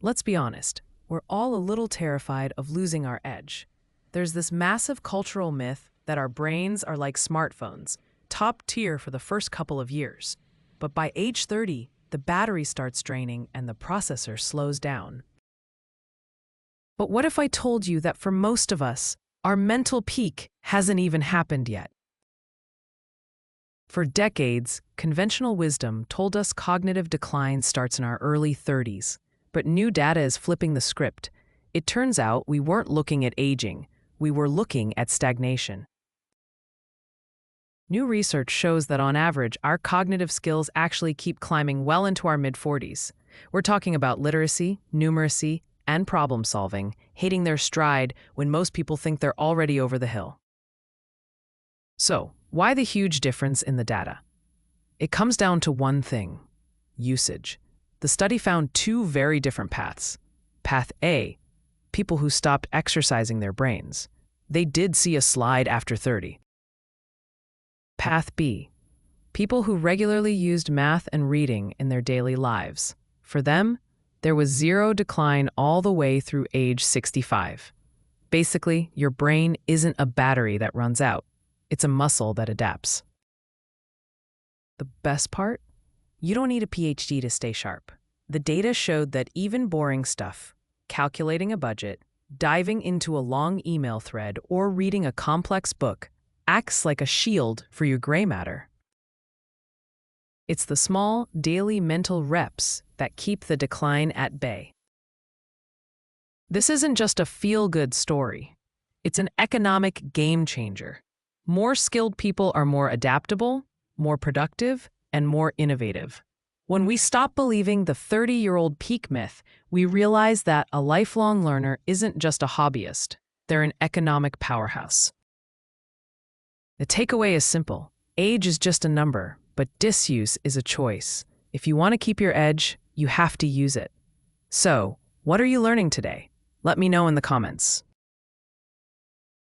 Let's be honest, we're all a little terrified of losing our edge. There's this massive cultural myth that our brains are like smartphones, top tier for the first couple of years. But by age 30, the battery starts draining and the processor slows down. But what if I told you that for most of us, our mental peak hasn't even happened yet? For decades, conventional wisdom told us cognitive decline starts in our early 30s. But new data is flipping the script. It turns out we weren't looking at aging, we were looking at stagnation. New research shows that on average, our cognitive skills actually keep climbing well into our mid-40s. We're talking about literacy, numeracy, and problem solving, hitting their stride when most people think they're already over the hill. So, why the huge difference in the data? It comes down to one thing: usage. The study found two very different paths. Path A, people who stopped exercising their brains. They did see a slide after 30. Path B, people who regularly used math and reading in their daily lives. For them, there was zero decline all the way through age 65. Basically, your brain isn't a battery that runs out. It's a muscle that adapts. The best part? You don't need a PhD to stay sharp. The data showed that even boring stuff, calculating a budget, diving into a long email thread, or reading a complex book, acts like a shield for your gray matter. It's the small, daily mental reps that keep the decline at bay. This isn't just a feel-good story. It's an economic game changer. More skilled people are more adaptable, more productive, and more innovative. When we stop believing the 30-year-old peak myth, we realize that a lifelong learner isn't just a hobbyist. They're an economic powerhouse. The takeaway is simple. Age is just a number, but disuse is a choice. If you want to keep your edge, you have to use it. So, what are you learning today? Let me know in the comments.